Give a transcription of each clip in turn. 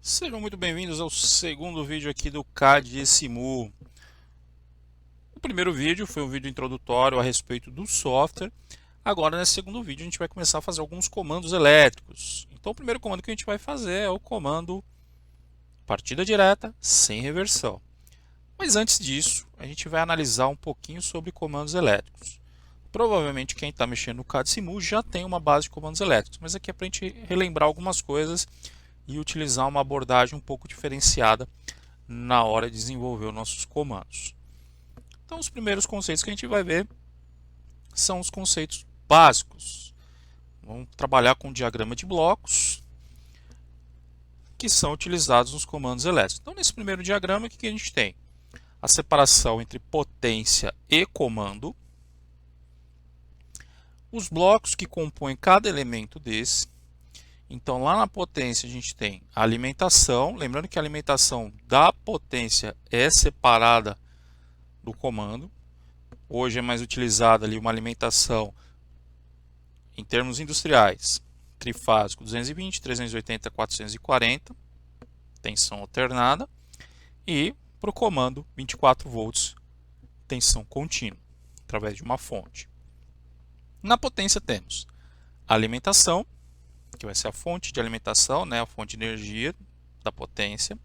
Sejam muito bem-vindos ao segundo vídeo aqui do CAD Simu. O primeiro vídeo foi um vídeo introdutório a respeito do software. Agora, nesse segundo vídeo, a gente vai começar a fazer alguns comandos elétricos. Então, o primeiro comando que a gente vai fazer é o comando partida direta sem reversão. Mas antes disso, a gente vai analisar um pouquinho sobre comandos elétricos. Provavelmente quem está mexendo no CAD Simu já tem uma base de comandos elétricos, mas aqui é para a gente relembrar algumas coisas e utilizar uma abordagem um pouco diferenciada na hora de desenvolver os nossos comandos. Então, os primeiros conceitos que a gente vai ver são os conceitos básicos. Vamos trabalhar com o diagrama de blocos que são utilizados nos comandos elétricos. Então, nesse primeiro diagrama, o que a gente tem? A separação entre potência e comando, os blocos que compõem cada elemento desse. Então, lá na potência, a gente tem a alimentação. Lembrando que a alimentação da potência é separada do comando. Hoje é mais utilizada ali uma alimentação em termos industriais, trifásico 220, 380, 440, tensão alternada. E para o comando 24 volts, tensão contínua, através de uma fonte. Na potência temos a alimentação, que vai ser a fonte de alimentação, né, a fonte de energia da potência.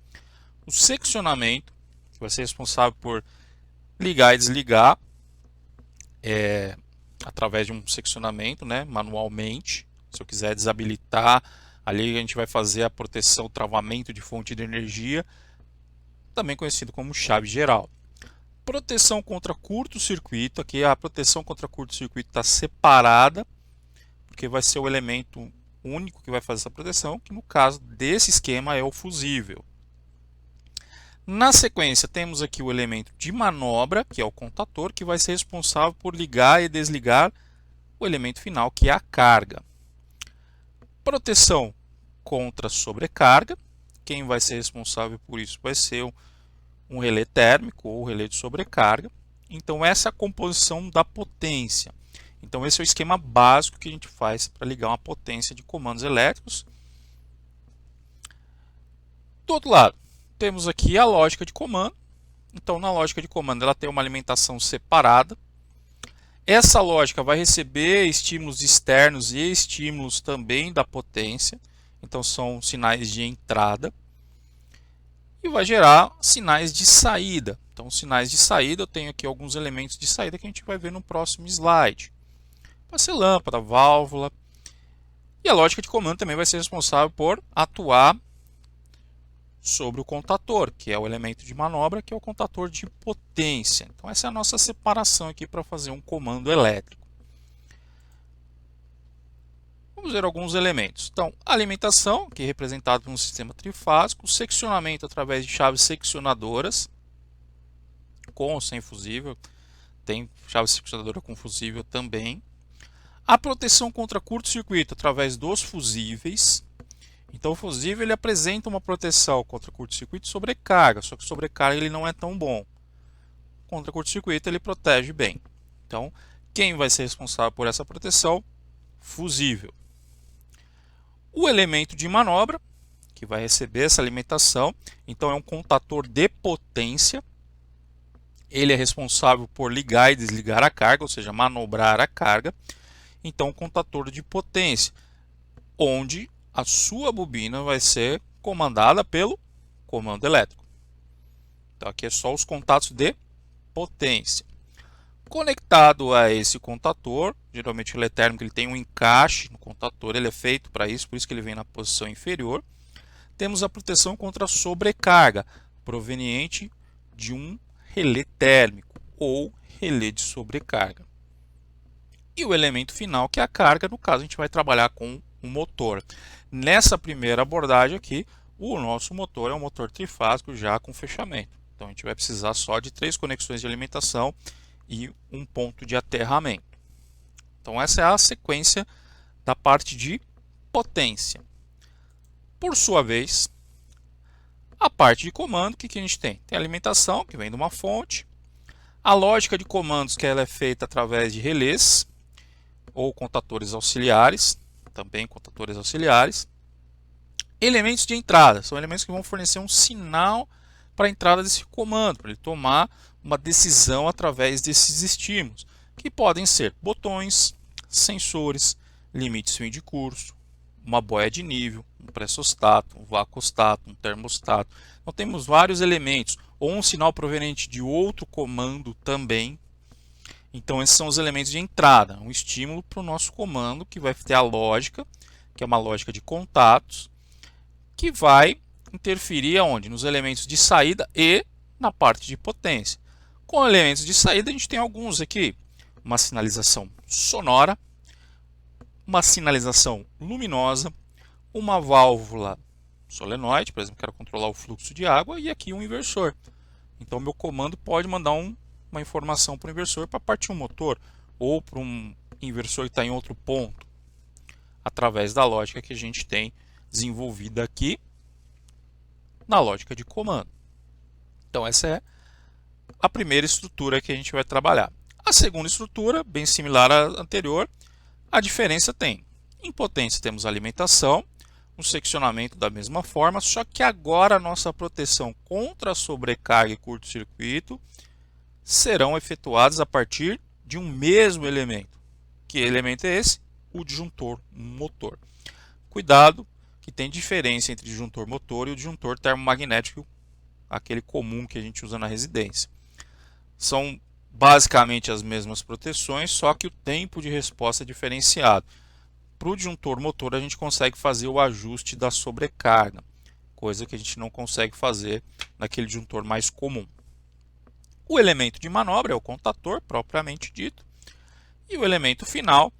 O seccionamento, que vai ser responsável por ligar e desligar através de um seccionamento, né, manualmente. Se eu quiser desabilitar, ali a gente vai fazer a proteção, travamento de fonte de energia, também conhecido como chave geral. Proteção contra curto-circuito, aqui a proteção contra curto-circuito está separada, porque vai ser o elemento único que vai fazer essa proteção, que no caso desse esquema é o fusível. Na sequência, temos aqui o elemento de manobra, que é o contator, que vai ser responsável por ligar e desligar o elemento final, que é a carga. Proteção contra sobrecarga. Quem vai ser responsável por isso vai ser um relé térmico ou relé de sobrecarga. Então, essa é a composição da potência. Então, esse é o esquema básico que a gente faz para ligar uma potência de comandos elétricos. Do outro lado, temos aqui a lógica de comando. Então, na lógica de comando, ela tem uma alimentação separada. Essa lógica vai receber estímulos externos e estímulos também da potência. Então, são sinais de entrada. E vai gerar sinais de saída. Então, sinais de saída, eu tenho aqui alguns elementos de saída que a gente vai ver no próximo slide. Pode ser lâmpada, válvula. E a lógica de comando também vai ser responsável por atuar sobre o contator, que é o elemento de manobra, que é o contator de potência. Então, essa é a nossa separação aqui para fazer um comando elétrico. Vamos ver alguns elementos. Então, a alimentação, que é representada por um sistema trifásico, o seccionamento através de chaves seccionadoras, com ou sem fusível, tem chave seccionadora com fusível também. A proteção contra curto-circuito através dos fusíveis. Então, o fusível ele apresenta uma proteção contra curto-circuito e sobrecarga, só que sobrecarga ele não é tão bom. Contra curto-circuito ele protege bem. Então, quem vai ser responsável por essa proteção? Fusível. O elemento de manobra, que vai receber essa alimentação, então é um contator de potência. Ele é responsável por ligar e desligar a carga, ou seja, manobrar a carga. Então, um contator de potência, onde a sua bobina vai ser comandada pelo comando elétrico. Então, aqui é só os contatos de potência. Conectado a esse contator, geralmente o relé térmico ele tem um encaixe no contator, ele é feito para isso, por isso que ele vem na posição inferior. Temos a proteção contra a sobrecarga, proveniente de um relé térmico ou relé de sobrecarga. E o elemento final, que é a carga, no caso a gente vai trabalhar com o motor. Nessa primeira abordagem aqui, o nosso motor é um motor trifásico já com fechamento. Então a gente vai precisar só de 3 conexões de alimentação e um ponto de aterramento. Então essa é a sequência da parte de potência. Por sua vez, a parte de comando, o que a gente tem? Tem a alimentação, que vem de uma fonte. A lógica de comandos, que ela é feita através de relés ou contatores auxiliares, também contatores auxiliares. elementos de entrada, são elementos que vão fornecer um sinal para a entrada desse comando, para ele tomar uma decisão através desses estímulos, que podem ser botões, sensores, limites fim de curso, uma boia de nível, um pressostato, um vacostato, um termostato. Então temos vários elementos, ou um sinal proveniente de outro comando também. Então esses são os elementos de entrada, um estímulo para o nosso comando que vai ter a lógica, que é uma lógica de contatos, que vai interferir aonde? Nos elementos de saída e na parte de potência. Com elementos de saída a gente tem alguns aqui, uma sinalização sonora, uma sinalização luminosa, uma válvula solenoide, por exemplo, quero controlar o fluxo de água, e aqui um inversor. Então meu comando pode mandar uma informação para o inversor para partir um motor, ou para um inversor que está em outro ponto, através da lógica que a gente tem desenvolvida aqui na lógica de comando. Então essa é a primeira estrutura que a gente vai trabalhar. A segunda estrutura, bem similar à anterior, a diferença tem. Em potência temos alimentação, um seccionamento da mesma forma, só que agora a nossa proteção contra a sobrecarga e curto-circuito serão efetuadas a partir de um mesmo elemento. Que elemento é esse? O disjuntor motor. Cuidado que tem diferença entre disjuntor motor e o disjuntor termomagnético, aquele comum que a gente usa na residência. São basicamente as mesmas proteções, só que o tempo de resposta é diferenciado. Para o disjuntor motor a gente consegue fazer o ajuste da sobrecarga, coisa que a gente não consegue fazer naquele disjuntor mais comum. O elemento de manobra é o contator, propriamente dito, e o elemento final,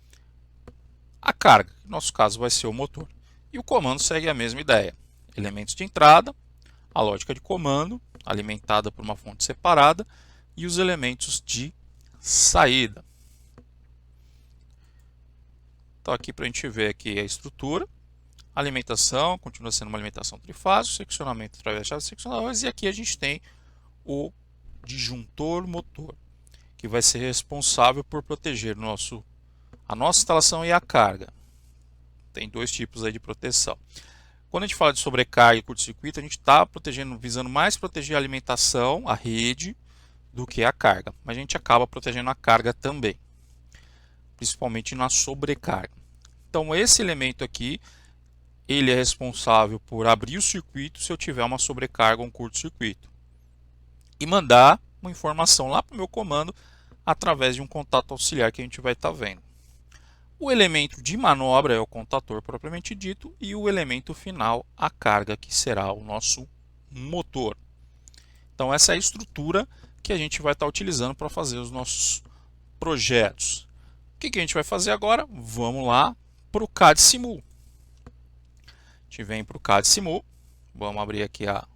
a carga, que no nosso caso vai ser o motor. E o comando segue a mesma ideia. Elementos de entrada, a lógica de comando, alimentada por uma fonte separada, e os elementos de saída. Então aqui para a gente ver aqui a estrutura, alimentação, continua sendo uma alimentação trifásica, seccionamento através de chaves seccionadoras, e aqui a gente tem o disjuntor motor, que vai ser responsável por proteger a nossa instalação e a carga. Tem dois tipos aí de proteção. Quando a gente fala de sobrecarga e curto-circuito, a gente está visando mais proteger a alimentação, a rede, do que a carga. Mas a gente acaba protegendo a carga também, principalmente na sobrecarga. Então esse elemento aqui, ele é responsável por abrir o circuito se eu tiver uma sobrecarga ou um curto-circuito, e mandar uma informação lá para o meu comando através de um contato auxiliar que a gente vai estar vendo. O elemento de manobra é o contator propriamente dito, e o elemento final, a carga, que será o nosso motor. Então essa é a estrutura que a gente vai estar utilizando para fazer os nossos projetos. O que a gente vai fazer agora? Vamos lá para o CAD Simul. A gente vem para o CAD Simul, vamos abrir aqui a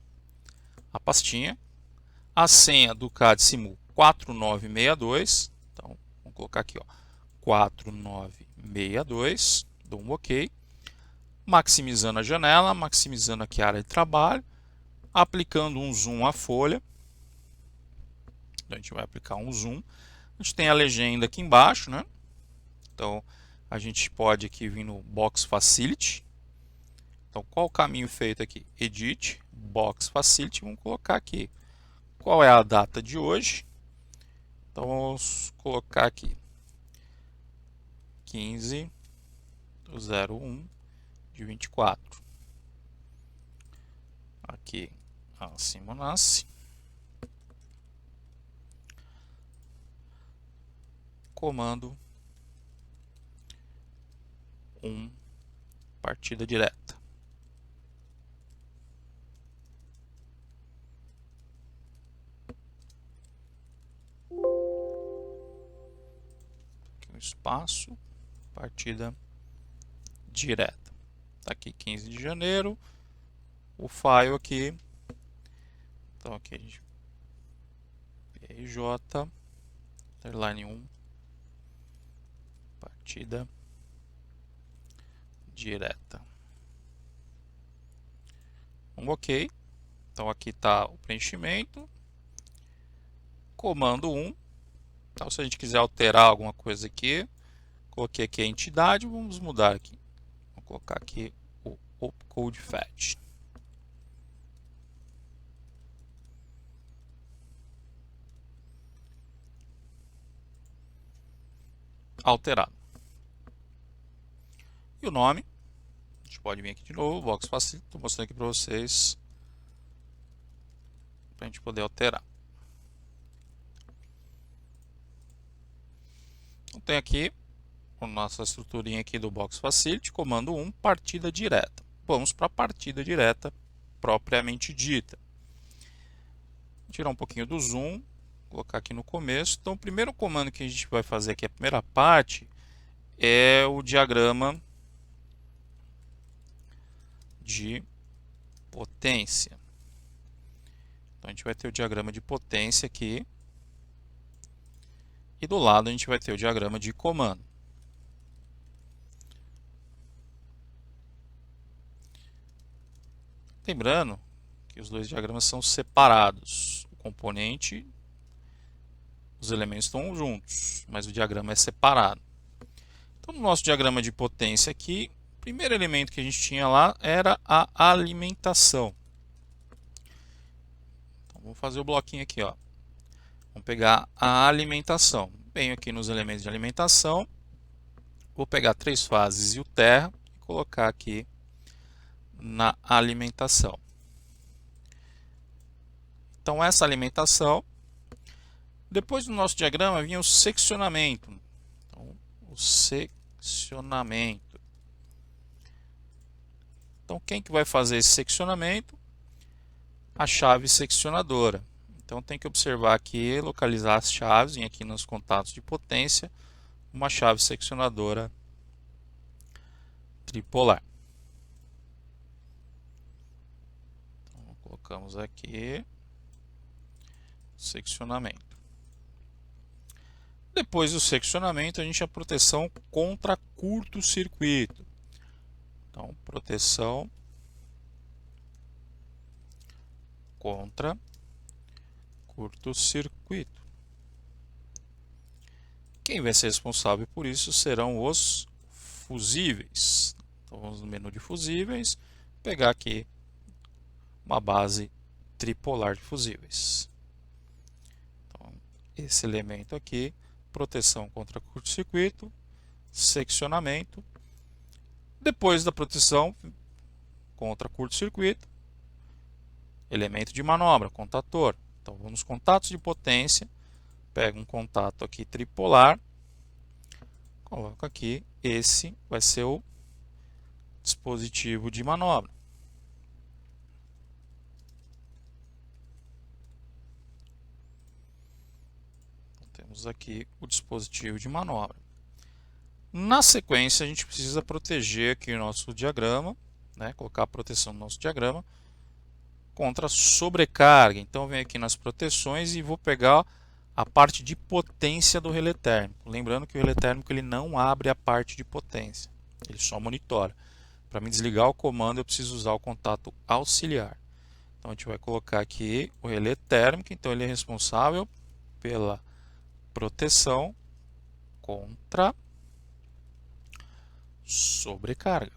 pastinha. A senha do CAD Simul 4962, então vamos colocar aqui, ó, 4962, dou um OK, maximizando a janela, maximizando aqui a área de trabalho, aplicando um zoom à folha. Então, a gente vai aplicar um zoom. A gente tem a legenda aqui embaixo, né? Então a gente pode aqui vir no Box Facility. Então qual o caminho feito aqui? Edit, Box Facility, vamos colocar aqui. Qual é a data de hoje? Então vamos colocar aqui 15/01/24. Aqui acima nasce. Comando 1, partida direta. Aqui um espaço, partida direta. Tá aqui 15 de janeiro, o file aqui. Então aqui a gente PRJ underline 1, partida direta. Um OK. Então aqui está o preenchimento. Comando 1. Então se a gente quiser alterar alguma coisa aqui, coloquei aqui a entidade, vamos mudar aqui. Vou colocar aqui o opcode fetch. Alterado. E o nome, a gente pode vir aqui de novo, Box Facility, estou mostrando aqui para vocês, para a gente poder alterar. Então tem aqui a nossa estruturinha aqui do Box Facility, comando 1, partida direta. Vamos para a partida direta propriamente dita. Vou tirar um pouquinho do zoom, colocar aqui no começo. Então o primeiro comando que a gente vai fazer aqui, a primeira parte, é o diagrama de potência. Então a gente vai ter o diagrama de potência aqui. E do lado a gente vai ter o diagrama de comando. Lembrando que os dois diagramas são separados. O componente, os elementos estão juntos, mas o diagrama é separado. Então no nosso diagrama de potência aqui, o primeiro elemento que a gente tinha lá era a alimentação. Então vamos fazer o bloquinho aqui, ó. Vamos pegar a alimentação. Venho aqui nos elementos de alimentação, vou pegar 3 fases e o terra e colocar aqui na alimentação. Então essa alimentação, depois do nosso diagrama vinha o seccionamento. Então, o seccionamento. Então quem que vai fazer esse seccionamento? A chave seccionadora. Então tem que observar aqui, localizar as chaves, vir aqui nos contatos de potência, uma chave seccionadora tripolar. Então, colocamos aqui seccionamento. Depois do seccionamento, a gente tem a proteção contra curto-circuito. Então, proteção contra curto-circuito. Quem vai ser responsável por isso serão os fusíveis. Então vamos no menu de fusíveis, pegar aqui uma base tripolar de fusíveis. Então, esse elemento aqui, proteção contra curto-circuito, seccionamento. Depois da proteção contra curto-circuito, elemento de manobra, contator. Então, vamos nos contatos de potência, pego um contato aqui tripolar, coloco aqui, esse vai ser o dispositivo de manobra. Então, temos aqui o dispositivo de manobra. Na sequência, a gente precisa proteger aqui o nosso diagrama, né? Colocar a proteção no nosso diagrama contra sobrecarga. Então, venho aqui nas proteções e vou pegar a parte de potência do relé térmico. Lembrando que o relé térmico ele não abre a parte de potência, ele só monitora. Para me desligar o comando, eu preciso usar o contato auxiliar. Então, a gente vai colocar aqui o relé térmico. Então, ele é responsável pela proteção contra sobrecarga.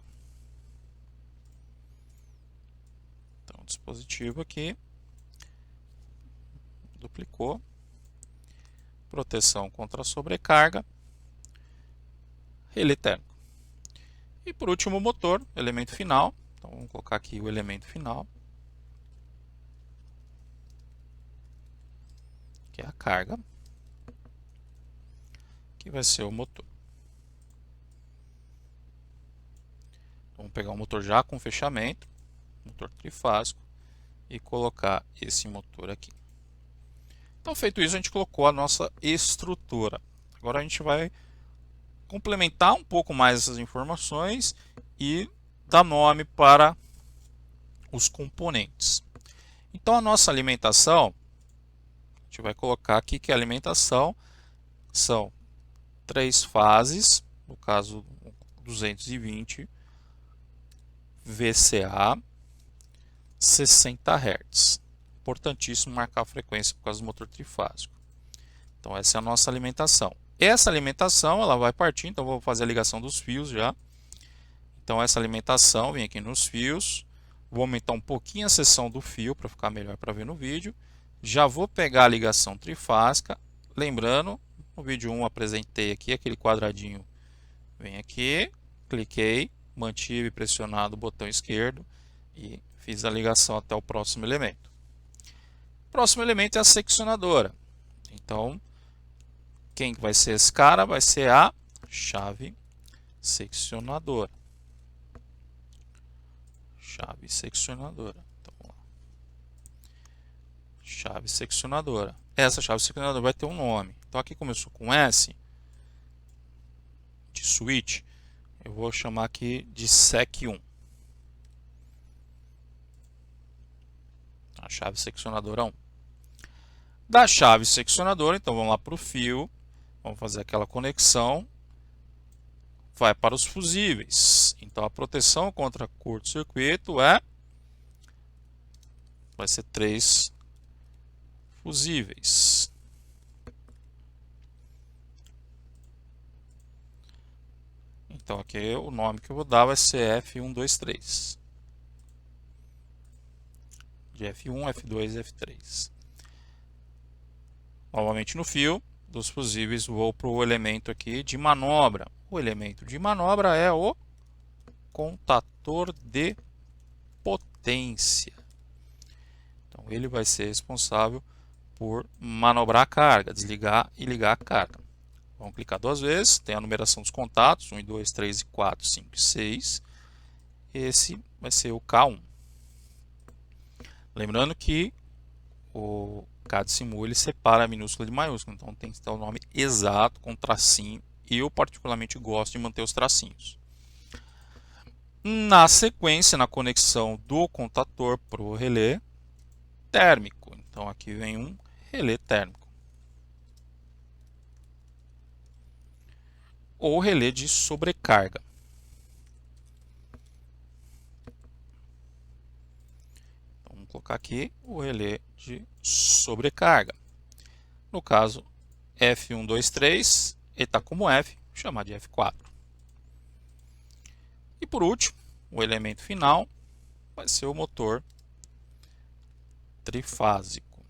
Então, o dispositivo aqui duplicou, proteção contra sobrecarga, relé térmico. E por último o motor, elemento final. Então vamos colocar aqui o elemento final, que é a carga, que vai ser o motor. Vamos pegar o motor já com fechamento, motor trifásico, e colocar esse motor aqui. Então, feito isso, a gente colocou a nossa estrutura. Agora a gente vai complementar um pouco mais essas informações e dar nome para os componentes. Então, a nossa alimentação, a gente vai colocar aqui que a alimentação são 3 fases, no caso 220 VCA, 60 Hz. Importantíssimo marcar a frequência por causa do motor trifásico. Então essa é a nossa alimentação. Essa alimentação ela vai partir, então vou fazer a ligação dos fios já. Então essa alimentação vem aqui nos fios. Vou aumentar um pouquinho a seção do fio para ficar melhor para ver no vídeo. Já vou pegar a ligação trifásica. Lembrando, no vídeo 1 apresentei aqui aquele quadradinho. Vem aqui, cliquei, mantive pressionado o botão esquerdo e fiz a ligação até o próximo elemento. O próximo elemento é a seccionadora. Então, quem vai ser esse cara? Vai ser a chave seccionadora. Chave seccionadora. Então, vamos lá. Chave seccionadora. Essa chave seccionadora vai ter um nome. Então, aqui começou com S, de switch, eu vou chamar aqui de SEC1. A chave seccionadora 1. Da chave seccionadora, então vamos lá para o fio, vamos fazer aquela conexão, vai para os fusíveis. Então a proteção contra curto-circuito vai ser 3 fusíveis. Então aqui o nome que eu vou dar vai ser F123. De F1, F2 e F3. Novamente no fio dos fusíveis vou para o elemento aqui de manobra. O elemento de manobra é o contator de potência. Então ele vai ser responsável por manobrar a carga, desligar e ligar a carga. Vamos clicar 2 vezes, tem a numeração dos contatos, 1, 2, 3, 4, 5 e 6. Esse vai ser o K1. Lembrando que o K de Simu ele separa a minúscula de maiúscula, então tem que ter o nome exato com tracinho. Eu particularmente gosto de manter os tracinhos. Na sequência, na conexão do contator para o relé térmico. Então aqui vem um relé térmico. Ou relé de sobrecarga. Então, vamos colocar aqui o relé de sobrecarga. No caso, F123, ele está como F, vou chamar de F4. E por último, o elemento final vai ser o motor trifásico.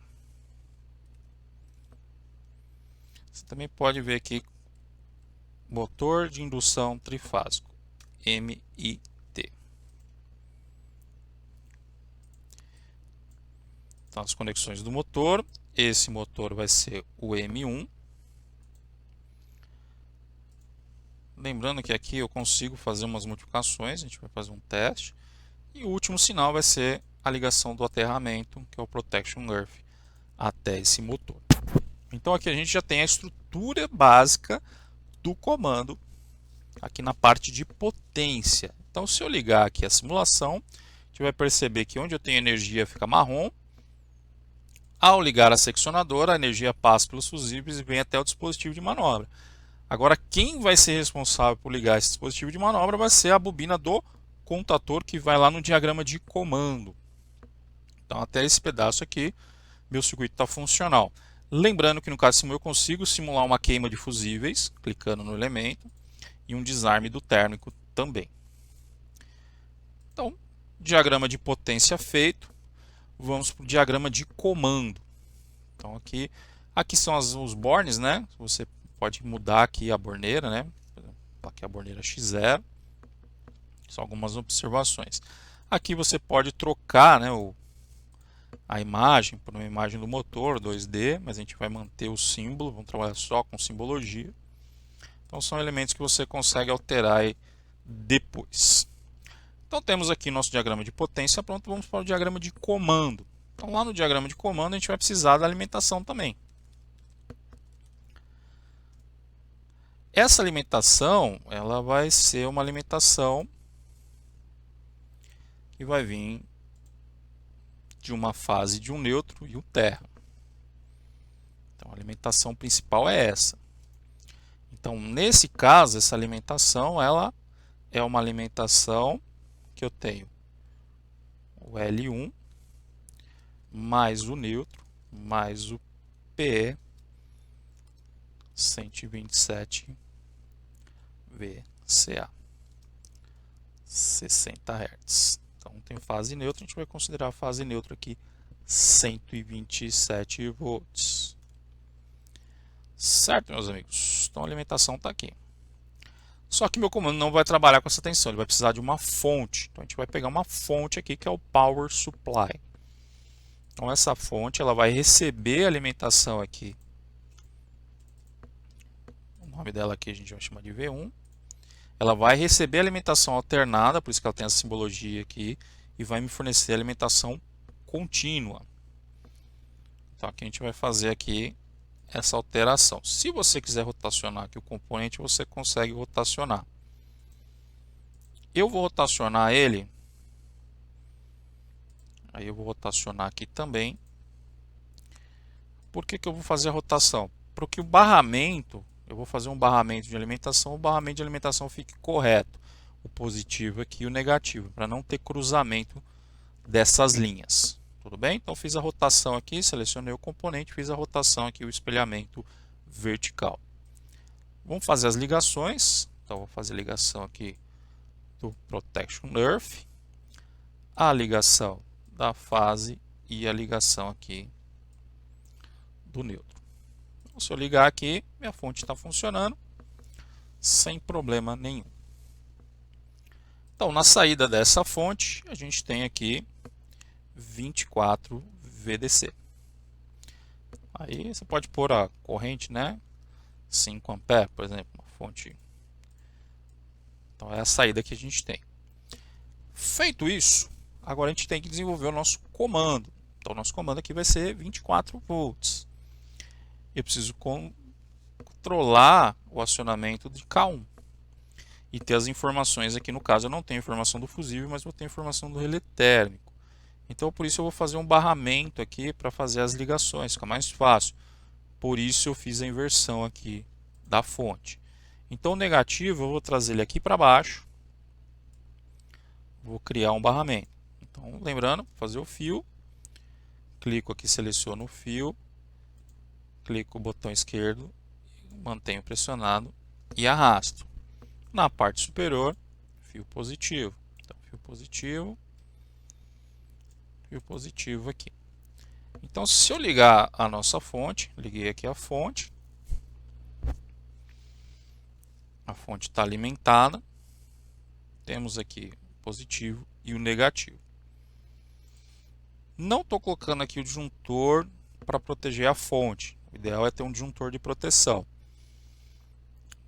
Você também pode ver aqui motor de indução trifásico, MIT. Então, as conexões do motor, esse motor vai ser o M1. Lembrando que aqui eu consigo fazer umas modificações, a gente vai fazer um teste. E o último sinal vai ser a ligação do aterramento, que é o Protection Earth, até esse motor. Então aqui a gente já tem a estrutura básica do comando aqui na parte de potência. Então se eu ligar aqui a simulação, a gente vai perceber que onde eu tenho energia fica marrom. Ao ligar a seccionadora, a energia passa pelos fusíveis e vem até o dispositivo de manobra. Agora, quem vai ser responsável por ligar esse dispositivo de manobra vai ser a bobina do contator que vai lá no diagrama de comando. Então, até esse pedaço aqui, meu circuito está funcional. Lembrando que no caso Simu eu consigo simular uma queima de fusíveis, clicando no elemento, e um desarme do térmico também. Então, diagrama de potência feito, vamos para o diagrama de comando. Então, aqui são os bornes, né? Você pode mudar aqui a borneira, né? Aqui a borneira X0. São algumas observações. Aqui você pode trocar, né, a imagem por uma imagem do motor 2D, mas a gente vai manter o símbolo, vamos trabalhar só com simbologia. Então são elementos que você consegue alterar aí depois. Então temos aqui nosso diagrama de potência pronto, vamos para o diagrama de comando. Então lá no diagrama de comando a gente vai precisar da alimentação também. Essa alimentação, ela vai ser uma alimentação que vai vir de uma fase de um neutro e um terra. Então a alimentação principal é essa. Então nesse caso, essa alimentação, ela é uma alimentação que eu tenho o L1 mais o neutro mais o PE 127 VCA, 60 Hz. Então tem fase neutra, a gente vai considerar a fase neutra aqui 127 volts. Certo, meus amigos? Então a alimentação está aqui. Só que meu comando não vai trabalhar com essa tensão, ele vai precisar de uma fonte. Então a gente vai pegar uma fonte aqui que é o Power Supply. Então essa fonte ela vai receber a alimentação aqui. O nome dela aqui a gente vai chamar de V1. Ela vai receber a alimentação alternada, por isso que ela tem essa simbologia aqui, e vai me fornecer alimentação contínua. Então aqui a gente vai fazer aqui essa alteração. Se você quiser rotacionar aqui o componente, você consegue rotacionar. Eu vou rotacionar ele. Aí eu vou rotacionar aqui também. Por que eu vou fazer a rotação? Porque o barramento, eu vou fazer um barramento de alimentação, o barramento de alimentação fique correto. O positivo aqui e o negativo, para não ter cruzamento dessas linhas. Tudo bem? Então fiz a rotação aqui, selecionei o componente, fiz a rotação aqui, o espelhamento vertical. Vamos fazer as ligações. Então vou fazer a ligação aqui do Protection Earth, a ligação da fase e a ligação aqui do neutro. Então, se eu ligar aqui, minha fonte está funcionando sem problema nenhum. Então na saída dessa fonte, a gente tem aqui 24 VDC. Aí você pode pôr a corrente, né? 5 ampere, por exemplo, uma fonte. Então é a saída que a gente tem. Feito isso, agora a gente tem que desenvolver o nosso comando. Então o nosso comando aqui vai ser 24 volts. Eu preciso controlar o acionamento de K1 e ter as informações aqui. No caso eu não tenho informação do fusível, mas vou ter informação do relé térmico. Então por isso eu vou fazer um barramento aqui para fazer as ligações, fica mais fácil. Por isso eu fiz a inversão aqui da fonte. Então o negativo eu vou trazer ele aqui para baixo. Vou criar um barramento. Então lembrando, fazer o fio. Clico aqui, seleciono o fio. Clico o botão esquerdo, mantenho pressionado e arrasto. Na parte superior, fio positivo. Então fio positivo aqui. Então, se eu ligar a nossa fonte, liguei aqui a fonte está alimentada, temos aqui o positivo e o negativo. Não estou colocando aqui o disjuntor para proteger a fonte, o ideal é ter um disjuntor de proteção.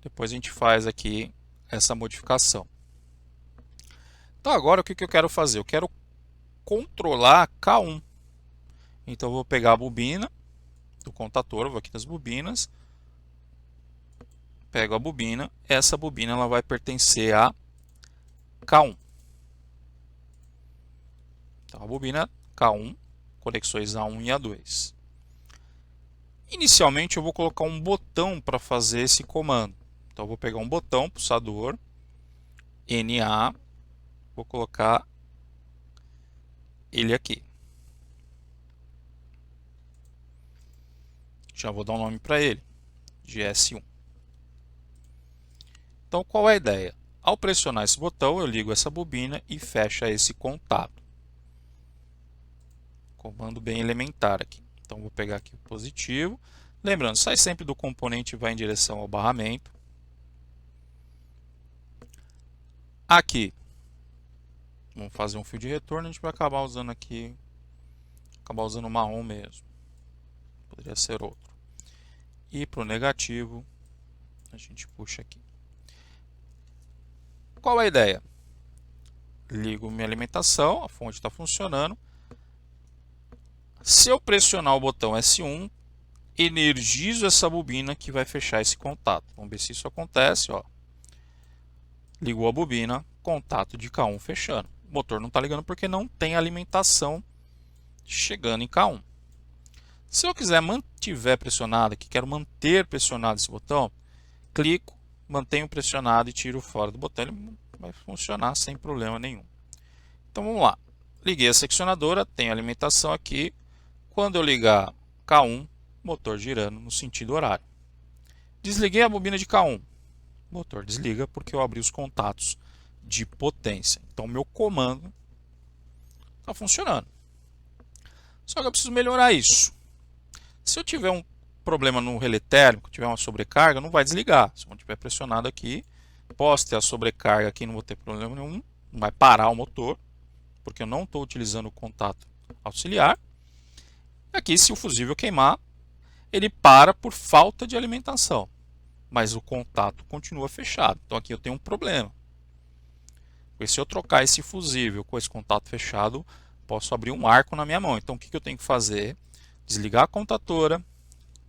Depois a gente faz aqui essa modificação. Então agora o que eu quero fazer? Eu quero controlar K1. Então eu vou pegar a bobina do contator, vou aqui nas bobinas, pego a bobina, essa bobina ela vai pertencer a K1. Então a bobina K1, conexões A1 e A2. Inicialmente eu vou colocar um botão para fazer esse comando. Então eu vou pegar um botão pulsador, NA, vou colocar ele aqui. Já vou dar um nome para ele, de S1. Então qual é a ideia? Ao pressionar esse botão, eu ligo essa bobina e fecho esse contato. Comando bem elementar aqui. Então vou pegar aqui o positivo. Lembrando, sai sempre do componente e vai em direção ao barramento. Aqui, vamos fazer um fio de retorno, a gente vai acabar usando aqui, o marrom mesmo. Poderia ser outro. E para o negativo, a gente puxa aqui. Qual é a ideia? Ligo minha alimentação, a fonte está funcionando. Se eu pressionar o botão S1, energizo essa bobina que vai fechar esse contato. Vamos ver se isso acontece. Ó. Ligou a bobina, contato de K1 fechando. O motor não está ligando porque não tem alimentação chegando em K1. Se eu quiser mantiver pressionado, que quero manter pressionado esse botão, clico, mantenho pressionado e tiro fora do botão. Ele vai funcionar sem problema nenhum. Então vamos lá. Liguei a seccionadora, tem alimentação aqui. Quando eu ligar K1, motor girando no sentido horário. Desliguei a bobina de K1. O motor desliga porque eu abri os contatos de potência. Então, meu comando está funcionando. Só que eu preciso melhorar isso. Se eu tiver um problema no relé térmico, tiver uma sobrecarga, não vai desligar. Se eu estiver pressionado aqui, posso ter a sobrecarga aqui, não vou ter problema nenhum, não vai parar o motor, porque eu não estou utilizando o contato auxiliar. Aqui, se o fusível queimar, ele para por falta de alimentação, mas o contato continua fechado. Então aqui eu tenho um problema. Porque se eu trocar esse fusível com esse contato fechado, posso abrir um arco na minha mão. Então o que eu tenho que fazer? Desligar a contatora,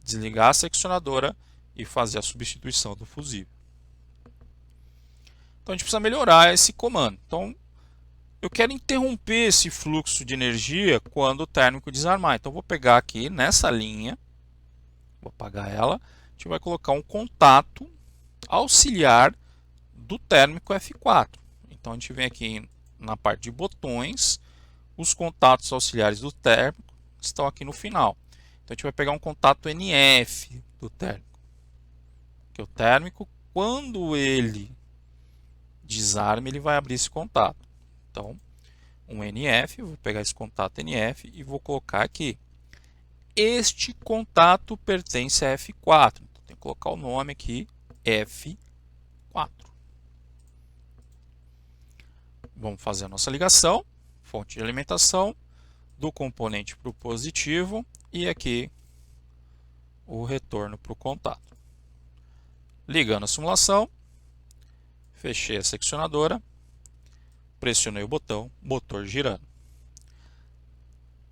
desligar a seccionadora e fazer a substituição do fusível. Então a gente precisa melhorar esse comando. Então eu quero interromper esse fluxo de energia quando o térmico desarmar. Então eu vou pegar aqui nessa linha, vou apagar ela, a gente vai colocar um contato auxiliar do térmico F4. Então a gente vem aqui na parte de botões, os contatos auxiliares do térmico estão aqui no final. Então a gente vai pegar um contato NF do térmico. Que o térmico, quando ele desarme, ele vai abrir esse contato. Então, um NF, vou pegar esse contato NF e vou colocar aqui. Este contato pertence a F4. Então, tem que colocar o nome aqui, F4. Vamos fazer a nossa ligação, fonte de alimentação, do componente para o positivo e aqui o retorno para o contato. Ligando a simulação, fechei a seccionadora, pressionei o botão, motor girando.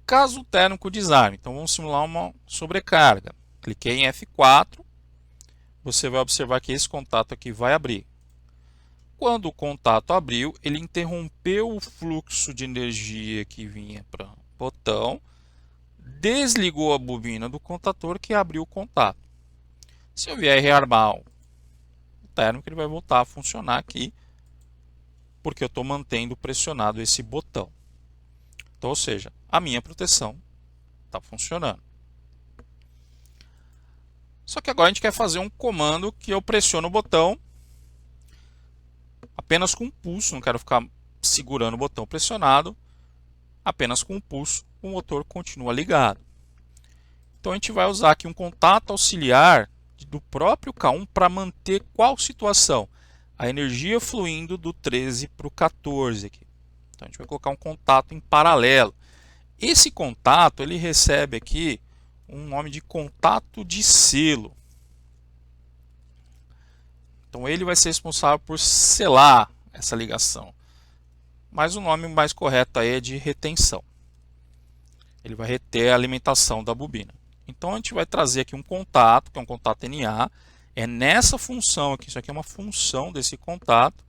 Caso o térmico desarme, então vamos simular uma sobrecarga. Cliquei em F4, você vai observar que esse contato aqui vai abrir. Quando o contato abriu, ele interrompeu o fluxo de energia que vinha para o botão, desligou a bobina do contator que abriu o contato. Se eu vier rearmar o térmico, ele vai voltar a funcionar aqui, porque eu estou mantendo pressionado esse botão. Então, ou seja, a minha proteção está funcionando. Só que agora a gente quer fazer um comando que eu pressiono o botão apenas com um pulso, não quero ficar segurando o botão pressionado, apenas com um pulso o motor continua ligado. Então a gente vai usar aqui um contato auxiliar do próprio K1 para manter qual situação? A energia fluindo do 13 para o 14 aqui. Então a gente vai colocar um contato em paralelo. Esse contato ele recebe aqui um nome de contato de selo. Então ele vai ser responsável por selar essa ligação. Mas o nome mais correto aí é de retenção. Ele vai reter a alimentação da bobina. Então a gente vai trazer aqui um contato, que é um contato NA. É nessa função aqui, isso aqui é uma função desse contato,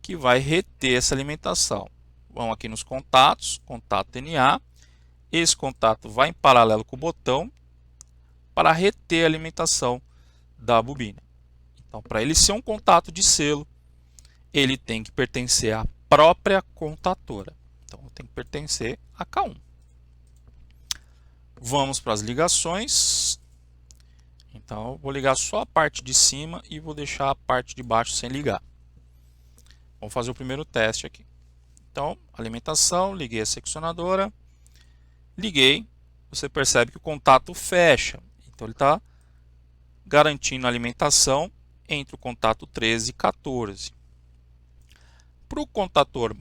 que vai reter essa alimentação. Vamos aqui nos contatos, contato NA. Esse contato vai em paralelo com o botão para reter a alimentação da bobina. Então, para ele ser um contato de selo, ele tem que pertencer à própria contatora. Então, tem que pertencer a K1. Vamos para as ligações. Então, eu vou ligar só a parte de cima e vou deixar a parte de baixo sem ligar. Vamos fazer o primeiro teste aqui. Então, alimentação, liguei a seccionadora, liguei, você percebe que o contato fecha. Então, ele está garantindo a alimentação entre o contato 13 e 14. Para o contator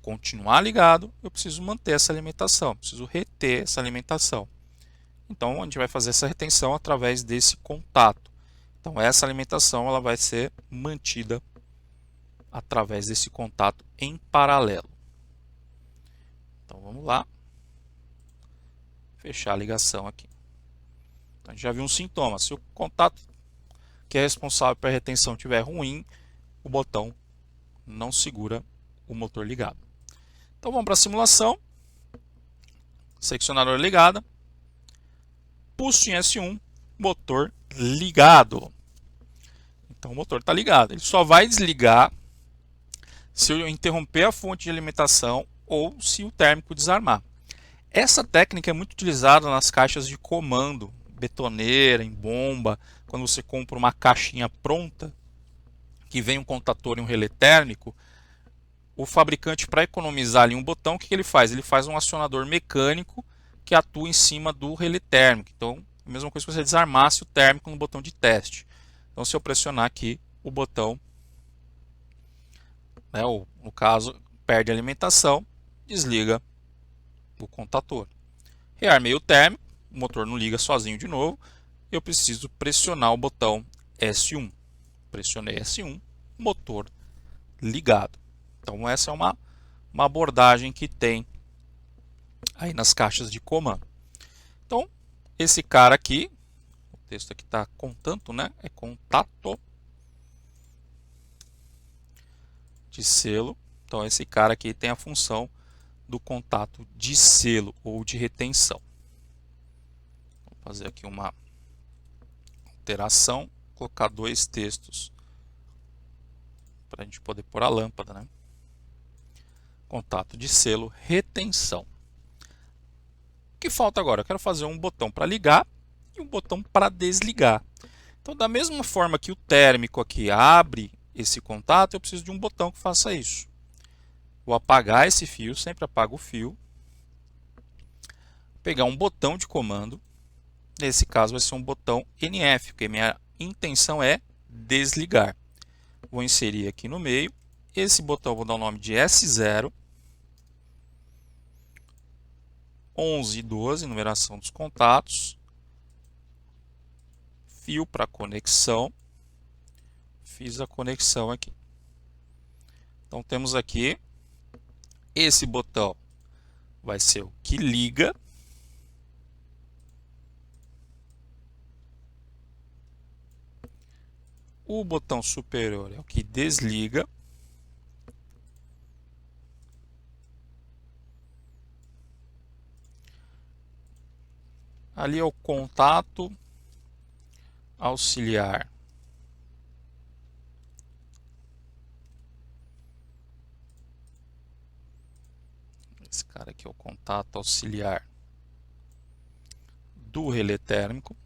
continuar ligado, eu preciso manter essa alimentação, preciso reter essa alimentação. Então, a gente vai fazer essa retenção através desse contato. Então, essa alimentação ela vai ser mantida através desse contato em paralelo. Então, vamos lá. Fechar a ligação aqui. Então, a gente já viu um sintoma. Se o contato que é responsável pela retenção estiver ruim, o botão não segura o motor ligado. Então vamos para a simulação. Seccionadora ligada. Pulso em S1, motor ligado. Então o motor está ligado. Ele só vai desligar se eu interromper a fonte de alimentação ou se o térmico desarmar. Essa técnica é muito utilizada nas caixas de comando, betoneira, em bomba, quando você compra uma caixinha pronta, que vem um contator e um relé térmico, o fabricante, para economizar ali um botão, o que ele faz? Ele faz um acionador mecânico que atua em cima do relé térmico. Então, a mesma coisa que você desarmasse o térmico no botão de teste. Então, se eu pressionar aqui o botão, né, ou no caso, perde a alimentação, desliga o contator. Rearmei o térmico, o motor não liga sozinho de novo, eu preciso pressionar o botão S1. Pressionei S1, motor ligado. Então essa é uma abordagem que tem aí nas caixas de comando. Então esse cara aqui, o texto aqui está contanto, né? É contato de selo. Então esse cara aqui tem a função do contato de selo ou de retenção. Vou fazer aqui uma alteração, colocar dois textos para a gente poder pôr a lâmpada, né? Contato de selo, retenção. O que falta agora? Eu quero fazer um botão para ligar e um botão para desligar. Então, da mesma forma que o térmico aqui abre esse contato, eu preciso de um botão que faça isso. Vou apagar esse fio, sempre apago o fio. Pegar um botão de comando. Nesse caso vai ser um botão NF, porque minha intenção é desligar. Vou inserir aqui no meio. Esse botão eu vou dar o nome de S0. 11 e 12, numeração dos contatos. Fio para conexão. Fiz a conexão aqui. Então temos aqui, esse botão vai ser o que liga. O botão superior é o que desliga. Ali é o contato auxiliar. Esse cara aqui é o contato auxiliar do relé térmico.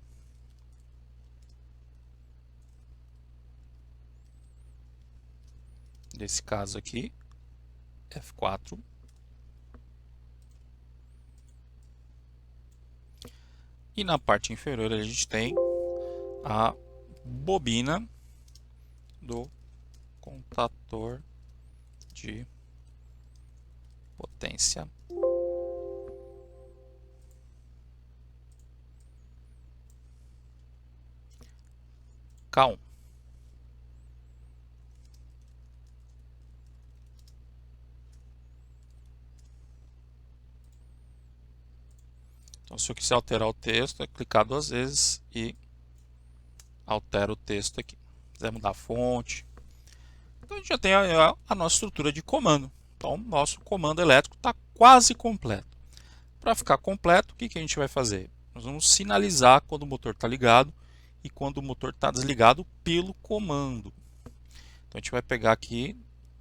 Nesse caso aqui, F4. E na parte inferior a gente tem a bobina do contator de potência K1. Então, se eu quiser alterar o texto, é clicar duas vezes e altera o texto aqui. Se quiser mudar a fonte. Então, a gente já tem a nossa estrutura de comando. Então, nosso comando elétrico está quase completo. Para ficar completo, o que a gente vai fazer? Nós vamos sinalizar quando o motor está ligado e quando o motor está desligado pelo comando. Então, a gente vai pegar aqui,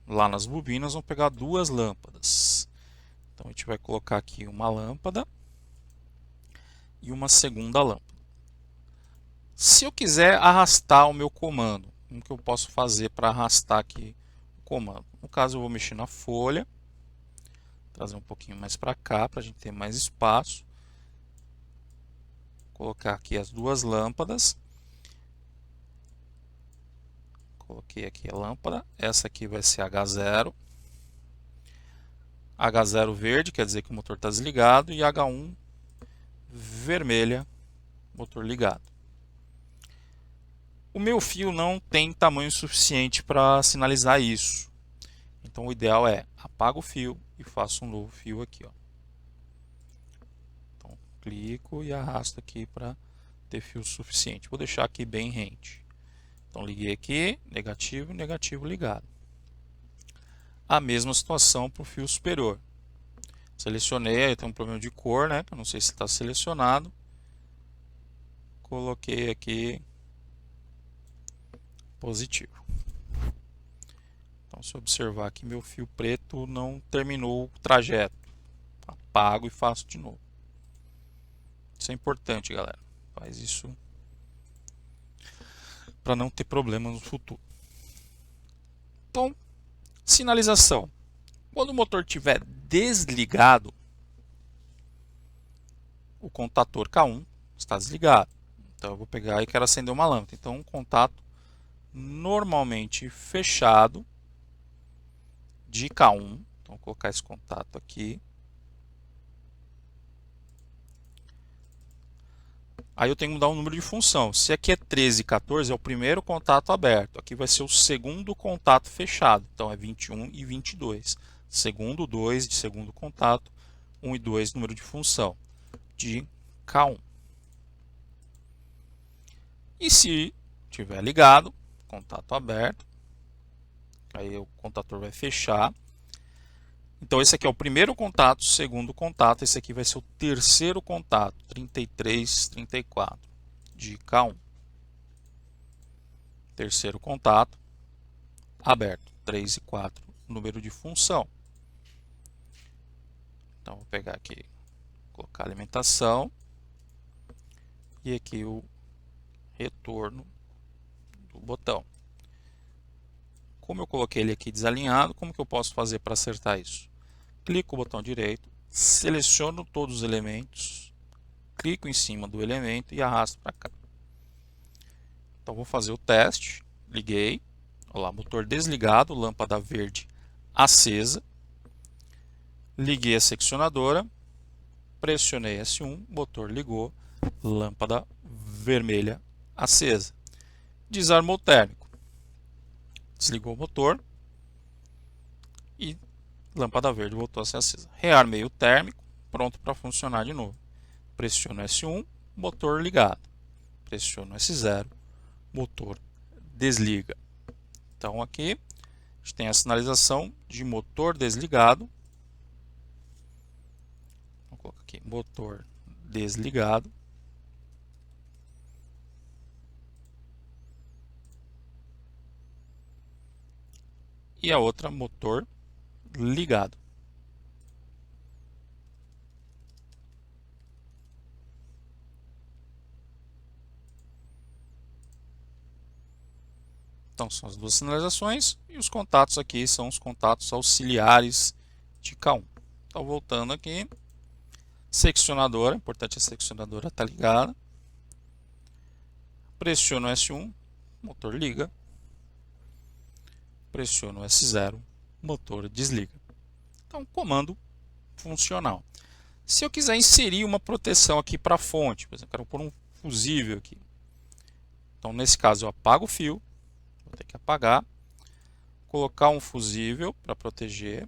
lá nas bobinas, vamos pegar duas lâmpadas. Então, a gente vai colocar aqui uma lâmpada e uma segunda lâmpada. Se eu quiser arrastar o meu comando, como que eu posso fazer para arrastar aqui o comando? No caso, eu vou mexer na folha, trazer um pouquinho mais para cá, para a gente ter mais espaço. Colocar aqui as duas lâmpadas. Coloquei aqui a lâmpada. Essa aqui vai ser H0. H0 verde, quer dizer que o motor está desligado. E H1 vermelha, motor ligado. O meu fio não tem tamanho suficiente para sinalizar isso. Então o ideal é apago o fio e faço um novo fio aqui, ó. Então clico e arrasto aqui para ter fio suficiente. Vou deixar aqui bem rente. Então liguei aqui, negativo, negativo ligado. A mesma situação para o fio superior. Selecionei, aí tem um problema de cor, né? Eu não sei se está selecionado. Coloquei aqui positivo. Então, se eu observar que meu fio preto não terminou o trajeto, apago e faço de novo. Isso é importante, galera. Faz isso para não ter problema no futuro. Então, sinalização. Quando o motor estiver desligado, o contator K1 está desligado. Então eu vou pegar e quero acender uma lâmpada. Então um contato normalmente fechado de K1. Então vou colocar esse contato aqui. Aí eu tenho que mudar o número de função. Se aqui é 13 e 14, é o primeiro contato aberto. Aqui vai ser o segundo contato fechado. Então é 21 e 22. Segundo 2 de segundo contato, 1 e 2 número de função de K1. E se estiver ligado, contato aberto, aí o contator vai fechar. Então esse aqui é o primeiro contato, segundo contato, esse aqui vai ser o terceiro contato, 33, 34, de K1. Terceiro contato, aberto, 3 e 4, número de função. Então vou pegar aqui, colocar alimentação, e aqui o retorno do botão. Como eu coloquei ele aqui desalinhado, como que eu posso fazer para acertar isso? Clico o botão direito, seleciono todos os elementos, clico em cima do elemento e arrasto para cá. Então vou fazer o teste, liguei, olha lá, motor desligado, lâmpada verde acesa, liguei a seccionadora, pressionei S1, motor ligou, lâmpada vermelha acesa. Desarmou o térmico, desligou o motor e lâmpada verde voltou a ser acesa. Rearmei o térmico, pronto para funcionar de novo. Pressiono S1, motor ligado. Pressiono S0, motor desliga. Então aqui a gente tem a sinalização de motor desligado. Vou colocar aqui motor desligado. E a outra motor ligado. Então são as duas sinalizações e os contatos aqui são os contatos auxiliares de K1. Então voltando aqui, seccionadora, importante a seccionadora estar ligada. Pressiono S1, motor liga. Pressiono S0, motor desliga. Então comando funcional. Se eu quiser inserir uma proteção aqui para a fonte, por exemplo, eu quero pôr um fusível aqui. Então nesse caso eu apago o fio. Vou ter que apagar, colocar um fusível para proteger.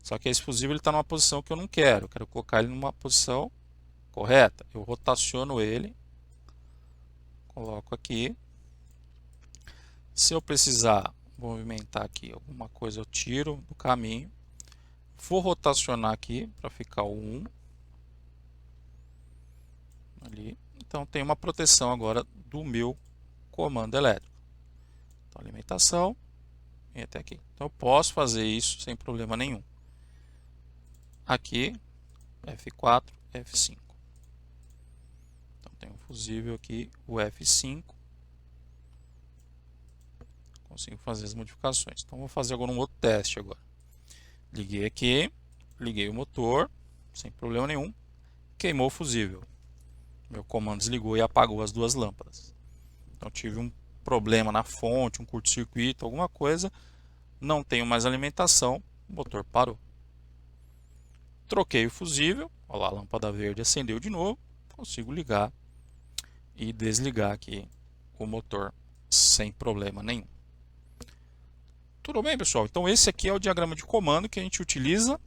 Só que esse fusível está numa posição que eu não quero. Eu quero colocar ele numa posição correta. Eu rotaciono ele, coloco aqui. Se eu precisar movimentar aqui alguma coisa, eu tiro do caminho. Vou rotacionar aqui para ficar o 1. Ali. Então tem uma proteção agora do meu comando elétrico. Então, alimentação e até aqui. Então eu posso fazer isso sem problema nenhum. Aqui, F4, F5. Então tem um fusível aqui, o F5. Consigo fazer as modificações. Então vou fazer agora um outro teste agora. Liguei aqui, liguei o motor, sem problema nenhum. Queimou o fusível. Meu comando desligou e apagou as duas lâmpadas. Então tive um problema na fonte, um curto-circuito, alguma coisa, não tenho mais alimentação, o motor parou. Troquei o fusível, olha lá, a lâmpada verde acendeu de novo, consigo ligar e desligar aqui o motor sem problema nenhum. Tudo bem, pessoal? Então esse aqui é o diagrama de comando que a gente utiliza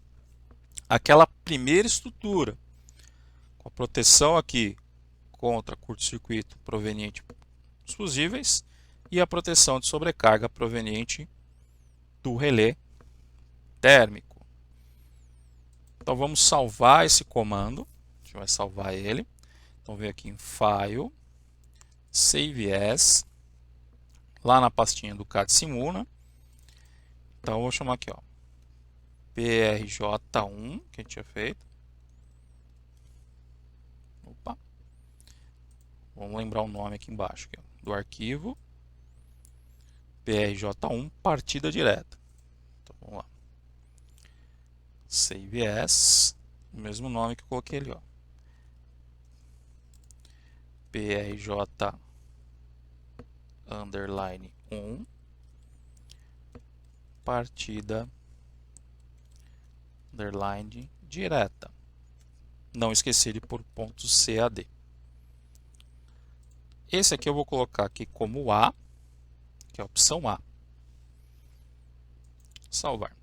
aquela primeira estrutura, com a proteção aqui contra curto-circuito proveniente dos fusíveis e a proteção de sobrecarga proveniente do relé térmico. Então vamos salvar esse comando. A gente vai salvar ele. Então vem aqui em File, Save As, lá na pastinha do CAD Simula. Então eu vou chamar aqui, ó, PRJ1, que a gente tinha feito. Opa. Vamos lembrar o nome aqui embaixo aqui, ó, do arquivo. PRJ1 partida direta. Então vamos lá. Save as, o mesmo nome que eu coloquei ali, ó. PRJ underline 1 partida underline direta. Não esquecer de por ponto CAD. Esse aqui eu vou colocar aqui como A, que é a opção A. Salvar.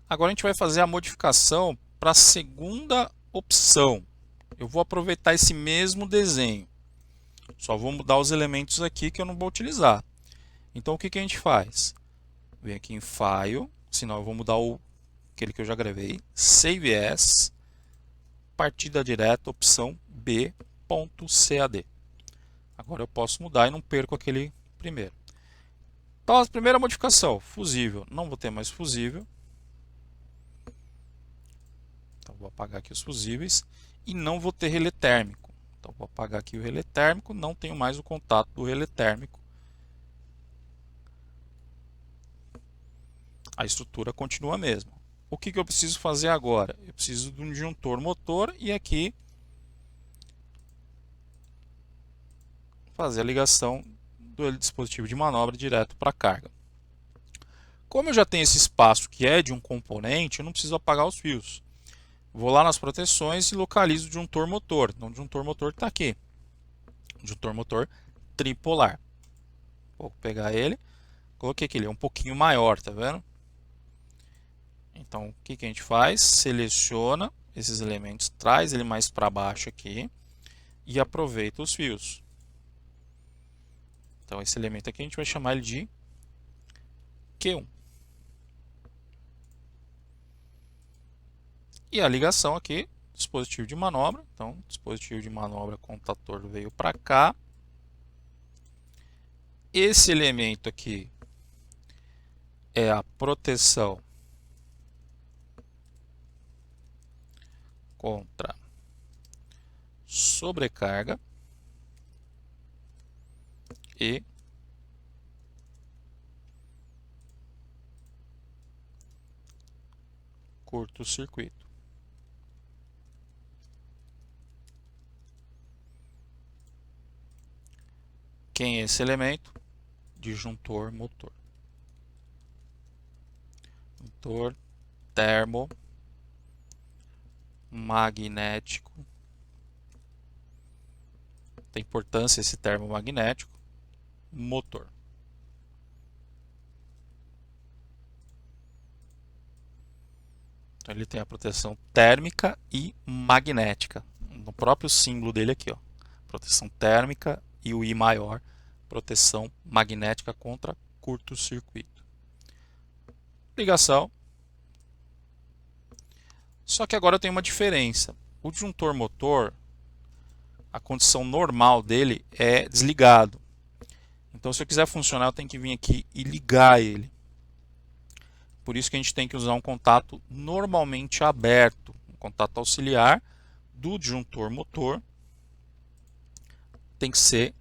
Agora a gente vai fazer a modificação para a segunda opção. Eu vou aproveitar esse mesmo desenho. Só vou mudar os elementos aqui que eu não vou utilizar. Então o que a gente faz? Vem aqui em File, senão eu vou mudar aquele que eu já gravei. Save as, partida direta, opção B.CAD. Agora eu posso mudar e não perco aquele primeiro. Então a primeira modificação, fusível. Não vou ter mais fusível. Então vou apagar aqui os fusíveis. E não vou ter relé térmico. Então vou apagar aqui o relé térmico. Não tenho mais o contato do relé térmico. A estrutura continua a mesma. O que eu preciso fazer agora? Eu preciso de um disjuntor motor e aqui fazer a ligação do dispositivo de manobra direto para a carga. Como eu já tenho esse espaço que é de um componente, eu não preciso apagar os fios. Vou lá nas proteções e localizo o disjuntor motor. Então o disjuntor motor está aqui. Disjuntor motor tripolar. Vou pegar ele. Coloquei aqui, ele é um pouquinho maior, tá vendo? Então o que a gente faz? Seleciona esses elementos, traz ele mais para baixo aqui e aproveita os fios. Então esse elemento aqui a gente vai chamar ele de Q1. E a ligação aqui, dispositivo de manobra. Então, dispositivo de manobra contator veio para cá. Esse elemento aqui é a proteção contra sobrecarga e curto-circuito. Quem é esse elemento? Disjuntor motor. Motor termomagnético. Tem importância esse termomagnético. Motor. Então ele tem a proteção térmica e magnética. No próprio símbolo dele aqui, ó. Proteção térmica e o I maior, proteção magnética contra curto-circuito. Ligação. Só que agora tem uma diferença. O disjuntor motor, a condição normal dele é desligado. Então se eu quiser funcionar, eu tenho que vir aqui e ligar ele. Por isso que a gente tem que usar um contato normalmente aberto, um contato auxiliar do disjuntor motor tem que ser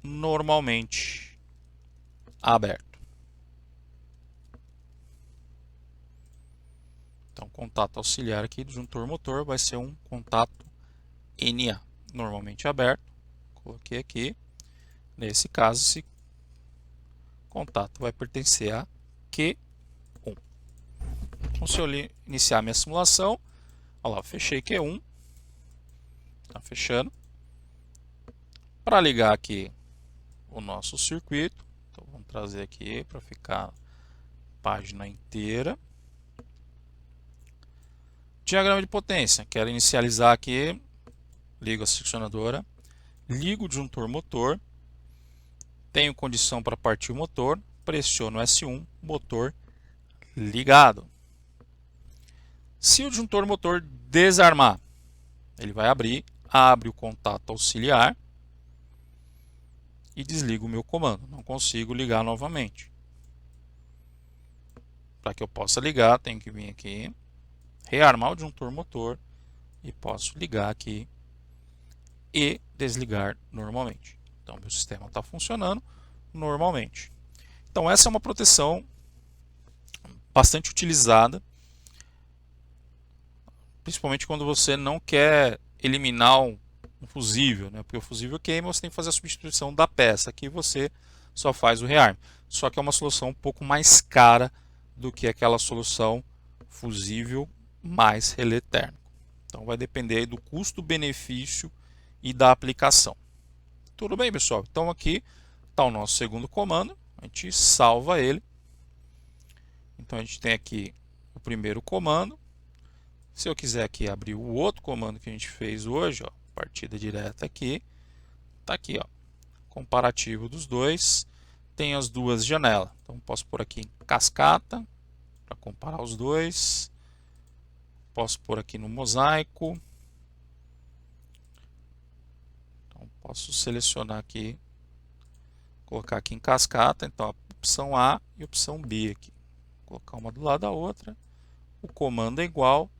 normalmente aberto. Então, contato auxiliar aqui do disjuntor motor vai ser um contato NA, normalmente aberto. Coloquei aqui. Nesse caso, esse contato vai pertencer a Q1. Então, se eu iniciar minha simulação, olha lá, fechei Q1. Está fechando. Para ligar aqui o nosso circuito, então vamos trazer aqui para ficar a página inteira. Diagrama de potência, quero inicializar aqui, ligo a seccionadora, ligo o disjuntor motor, tenho condição para partir o motor, pressiono S1, motor ligado. Se o disjuntor motor desarmar, ele vai abrir, abre o contato auxiliar e desligo o meu comando. Não consigo ligar novamente. Para que eu possa ligar, tenho que vir aqui, rearmar o disjuntor motor e posso ligar aqui e desligar normalmente. Então, meu sistema está funcionando normalmente. Então essa é uma proteção bastante utilizada, principalmente quando você não quer eliminar um fusível, né? Porque o fusível queima, você tem que fazer a substituição da peça. Aqui você só faz o rearme. Só que é uma solução um pouco mais cara do que aquela solução fusível mais relé térmico. Então vai depender aí do custo-benefício e da aplicação. Tudo bem, pessoal? Então aqui está o nosso segundo comando. A gente salva ele. Então a gente tem aqui o primeiro comando. Se eu quiser aqui abrir o outro comando que a gente fez hoje, ó, partida direta aqui, tá aqui, ó, comparativo dos dois, tem as duas janelas. Então posso pôr aqui em cascata para comparar os dois. Posso pôr aqui no mosaico. Então posso selecionar aqui, colocar aqui em cascata, então a opção A e a opção B aqui. Vou colocar uma do lado da outra. O comando é igual,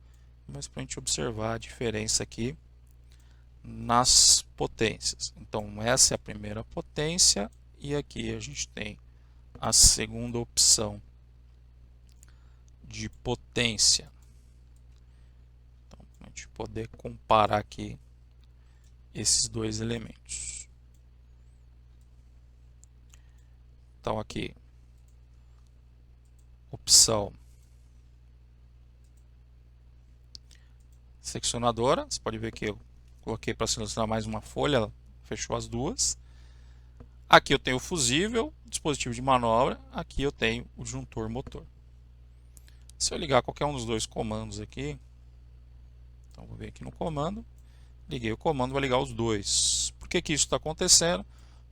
mas para a gente observar a diferença aqui nas potências. Então essa é a primeira potência e aqui a gente tem a segunda opção de potência. Então, para a gente poder comparar aqui esses dois elementos. Então aqui, opção seccionadora, você pode ver que eu coloquei para selecionar mais uma folha, ela fechou as duas. Aqui eu tenho o fusível, dispositivo de manobra, aqui eu tenho o disjuntor motor. Se eu ligar qualquer um dos dois comandos aqui, então vou ver aqui no comando, liguei o comando, vai ligar os dois. Por que que isso está acontecendo?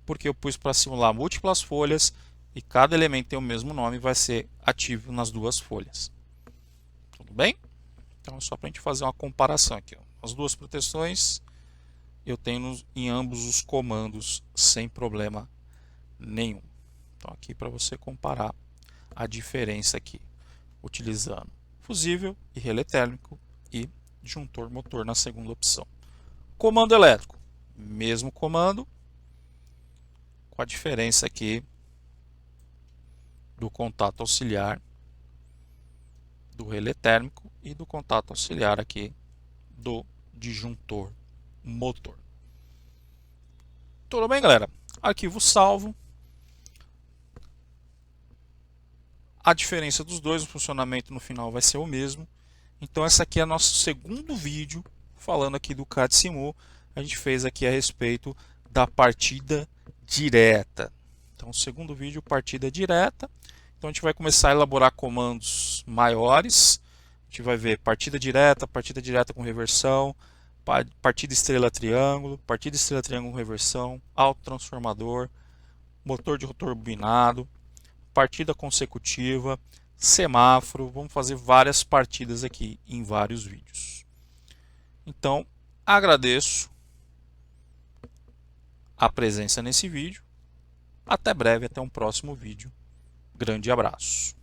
Porque eu pus para simular múltiplas folhas e cada elemento tem o mesmo nome e vai ser ativo nas duas folhas. Tudo bem? Então é só para a gente fazer uma comparação aqui, ó. As duas proteções eu tenho em ambos os comandos sem problema nenhum. Então aqui para você comparar a diferença aqui, utilizando fusível e relé térmico e disjuntor motor na segunda opção. Comando elétrico, mesmo comando, com a diferença aqui do contato auxiliar do relé térmico e do contato auxiliar aqui do disjuntor motor. Tudo bem, galera? Arquivo salvo. A diferença dos dois, o funcionamento no final vai ser o mesmo. Então esse aqui é nosso segundo vídeo falando aqui do CAD Simu. A gente fez aqui a respeito da partida direta. Então segundo vídeo, partida direta. Então a gente vai começar a elaborar comandos maiores. A gente vai ver partida direta com reversão, partida estrela-triângulo com reversão, autotransformador, motor de rotor bobinado, partida consecutiva, semáforo. Vamos fazer várias partidas aqui em vários vídeos. Então, agradeço a presença nesse vídeo. Até breve, até um próximo vídeo. Grande abraço.